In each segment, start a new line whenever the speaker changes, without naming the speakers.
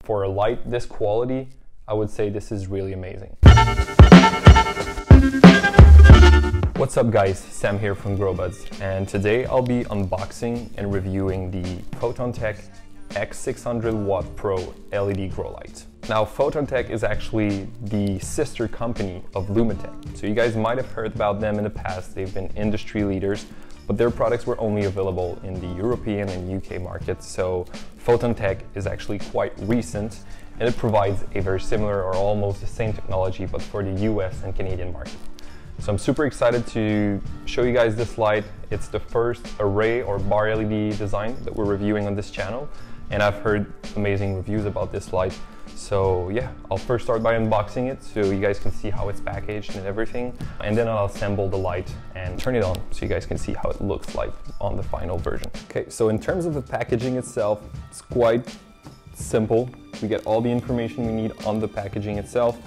For a light this quality, I would say this is really amazing. What's up guys, Sam here from GrowBuds, and today I'll be unboxing and reviewing the PhotonTek X600W Pro LED grow light. Now PhotonTek is actually the sister company of Lumitech, so you guys might have heard about them in the past. They've been industry leaders, but their products were only available in the European and UK markets, so PhotonTek is actually quite recent, and it provides a very similar or almost the same technology but for the US and Canadian market. So I'm super excited to show you guys this light. It's the first array or bar LED design that we're reviewing on this channel, and I've heard amazing reviews about this light. So yeah, I'll first start by unboxing it so you guys can see how it's packaged and everything, and then I'll assemble the light and turn it on so you guys can see how it looks like on the final version. Okay, so in terms of the packaging itself, it's quite simple. We get all the information we need on the packaging itself,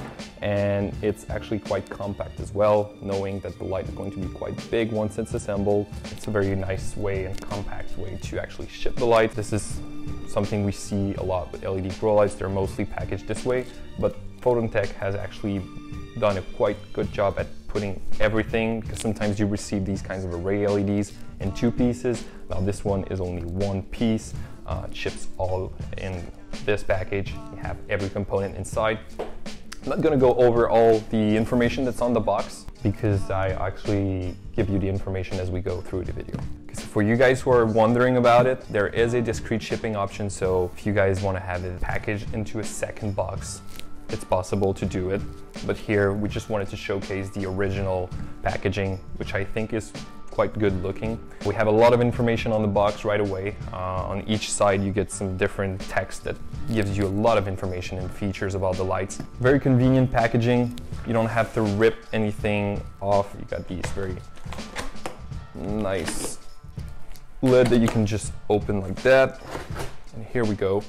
and it's actually quite compact as well, knowing that the light is going to be quite big once it's assembled. It's a very nice way and compact way to actually ship the light. This is something we see a lot with LED grow lights. They're mostly packaged this way, but PhotonTek has actually done a quite good job at putting everything, because sometimes you receive these kinds of array LEDs in 2 pieces. Now this one is only 1 piece. It ships all in this package. You have every component inside. I'm not going to go over all the information that's on the box because I actually give you the information as we go through the video. So for you guys who are wondering about it, there is a discrete shipping option, so if you guys want to have it packaged into a second box, it's possible to do it. But here we just wanted to showcase the original packaging, which I think is quite good looking. We have a lot of information on the box right away. On each side you get some different text that gives you a lot of information and features about the lights. Very convenient packaging. You don't have to rip anything off. You got these very nice lid that you can just open like that. And here we go.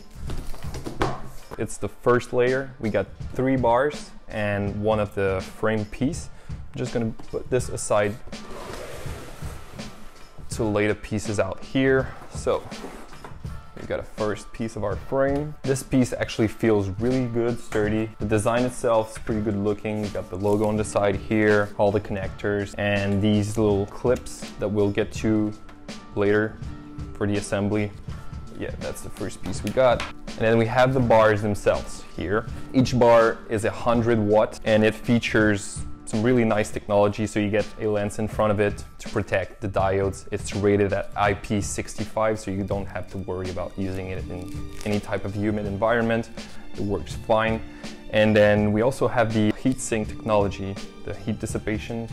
It's the first layer. We got 3 bars and one of the frame piece. I'm just gonna put this aside to lay the pieces out here. So we got a first piece of our frame. This piece actually feels really good, sturdy. The design itself is pretty good looking. We got the logo on the side here, all the connectors, and these little clips that we'll get to later for the assembly. Yeah, that's the first piece we got. And then we have the bars themselves here. Each bar is 100 watts, and it features some really nice technology. So you get a lens in front of it to protect the diodes. It's rated at IP65, so you don't have to worry about using it in any type of humid environment. It works fine. And then we also have the heat sink technology. The heat dissipation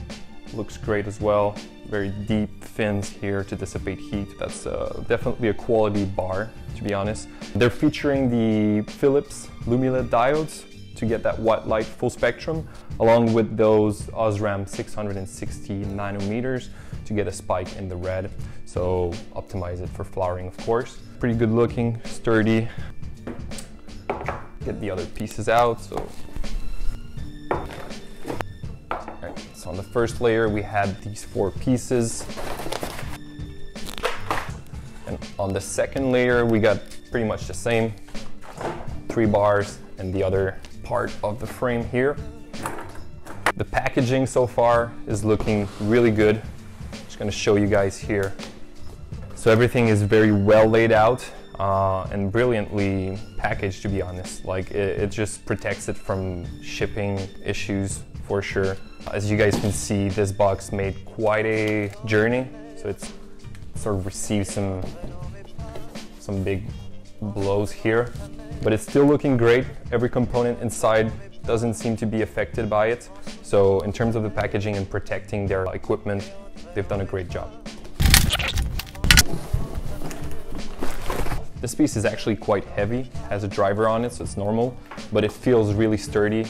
looks great as well. Very deep fins here to dissipate heat. That's definitely a quality bar, to be honest. They're featuring the Philips Lumiled diodes to get that white light full spectrum, along with those Osram 660 nanometers to get a spike in the red. So optimize it for flowering, of course. Pretty good looking, sturdy. Get the other pieces out. So on the first layer we had these 4 pieces, and on the second layer we got pretty much the same 3 bars and the other part of the frame here. The packaging so far is looking really good. Just going to show you guys here. So everything is very well laid out and brilliantly packaged, to be honest. Like it just protects it from shipping issues for sure. As you guys can see, this box made quite a journey, so it's sort of received some big blows here, but it's still looking great. Every component inside doesn't seem to be affected by it. So in terms of the packaging and protecting their equipment, they've done a great job. This piece is actually quite heavy, has a driver on it, so it's normal, but it feels really sturdy.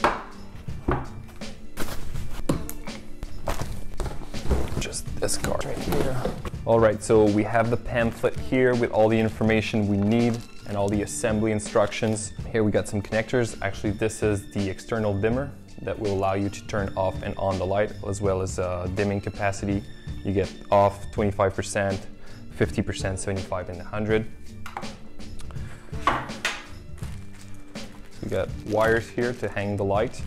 This card right here. All right, so we have the pamphlet here with all the information we need and all the assembly instructions. Here we got some connectors. Actually, this is the external dimmer that will allow you to turn off and on the light, as well as dimming capacity. You get off 25%, 50%, 75, and 100. We got wires here to hang the light.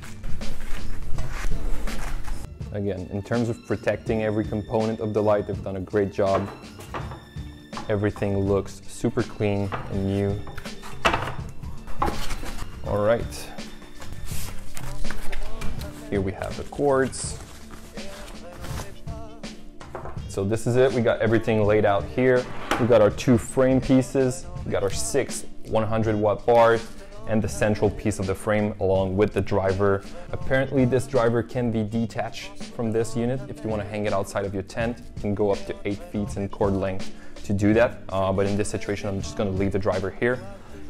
Again, in terms of protecting every component of the light, they've done a great job. Everything looks super clean and new. All right. Here we have the cords. So this is it. We got everything laid out here. We got our 2 frame pieces. We got our 6 100-watt bars and the central piece of the frame along with the driver. Apparently this driver can be detached from this unit. If you want to hang it outside of your tent, you can go up to 8 feet in cord length to do that. But in this situation, I'm just going to leave the driver here.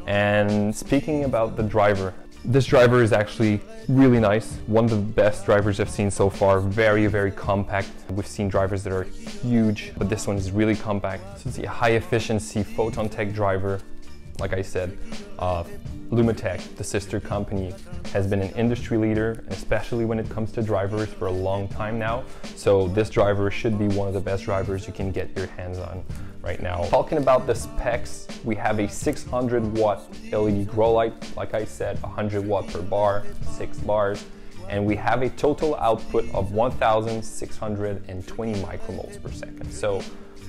And speaking about the driver, this driver is actually really nice. One of the best drivers I've seen so far. Very, very compact. We've seen drivers that are huge, but this one is really compact. So it's a high efficiency PhotonTek driver. Like I said, Lumitech, the sister company, has been an industry leader, especially when it comes to drivers, for a long time now. So this driver should be one of the best drivers you can get your hands on right now. Talking about the specs, we have a 600-watt LED grow light. Like I said, 100 watt per bar, 6 bars. And we have a total output of 1,620 micromoles per second. So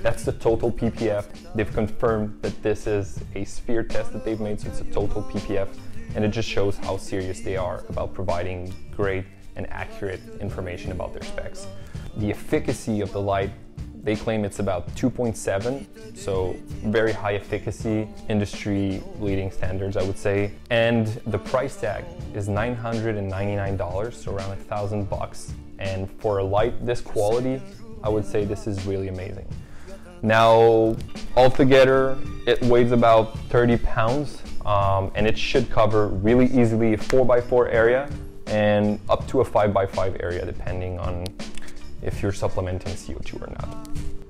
that's the total PPF. They've confirmed that this is a sphere test that they've made, so it's a total PPF. And it just shows how serious they are about providing great and accurate information about their specs. The efficacy of the light, they claim it's about 2.7, so very high efficacy, industry leading standards, I would say. And the price tag is $999, so around $1,000. And for a light this quality, I would say this is really amazing. Now, altogether, it weighs about 30 pounds, and it should cover really easily a 4x4 area and up to a 5x5 area, depending on if you're supplementing CO2 or not.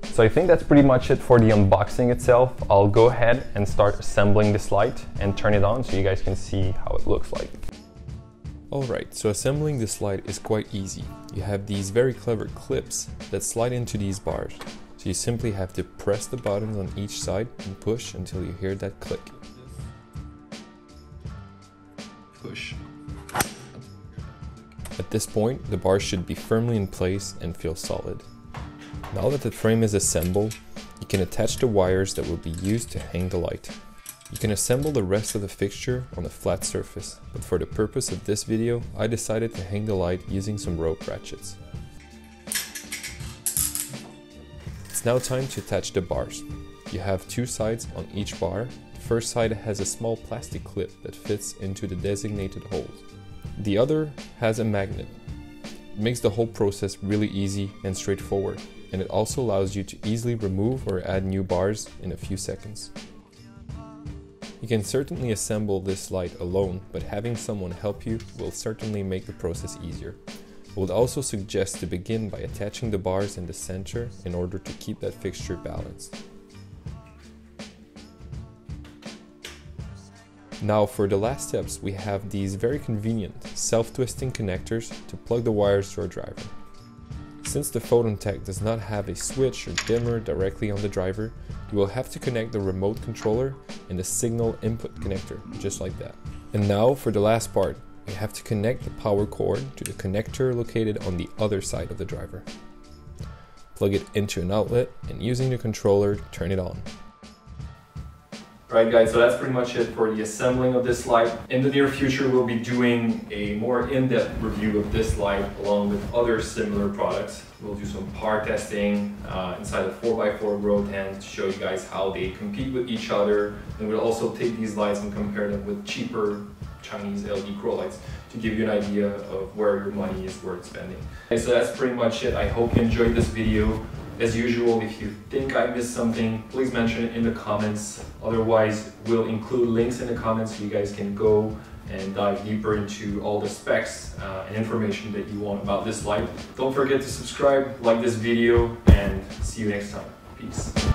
So I think that's pretty much it for the unboxing itself. I'll go ahead and start assembling this light and turn it on so you guys can see how it looks like.
Alright, so assembling this light is quite easy. You have these very clever clips that slide into these bars. So you simply have to press the buttons on each side and push until you hear that click. Push. At this point, the bar should be firmly in place and feel solid. Now that the frame is assembled, you can attach the wires that will be used to hang the light. You can assemble the rest of the fixture on a flat surface, but for the purpose of this video, I decided to hang the light using some rope ratchets. It's now time to attach the bars. You have 2 sides on each bar. The first side has a small plastic clip that fits into the designated holes. The other has a magnet. It makes the whole process really easy and straightforward, and it also allows you to easily remove or add new bars in a few seconds. You can certainly assemble this light alone, but having someone help you will certainly make the process easier. I would also suggest to begin by attaching the bars in the center in order to keep that fixture balanced. Now for the last steps, we have these very convenient self-twisting connectors to plug the wires to our driver. Since the PhotonTek does not have a switch or dimmer directly on the driver, you will have to connect the remote controller and the signal input connector, just like that. And now for the last part. You have to connect the power cord to the connector located on the other side of the driver. Plug it into an outlet and using the controller, turn it on.
Alright guys, so that's pretty much it for the assembling of this light. In the near future, we'll be doing a more in-depth review of this light along with other similar products. We'll do some power testing inside the 4x4 grow tent to show you guys how they compete with each other. And we'll also take these lights and compare them with cheaper Chinese LED grow lights to give you an idea of where your money is worth spending. Okay, so that's pretty much it. I hope you enjoyed this video. As usual, if you think I missed something, please mention it in the comments. Otherwise, we'll include links in the comments so you guys can go and dive deeper into all the specs and information that you want about this light. Don't forget to subscribe, like this video, and see you next time. Peace.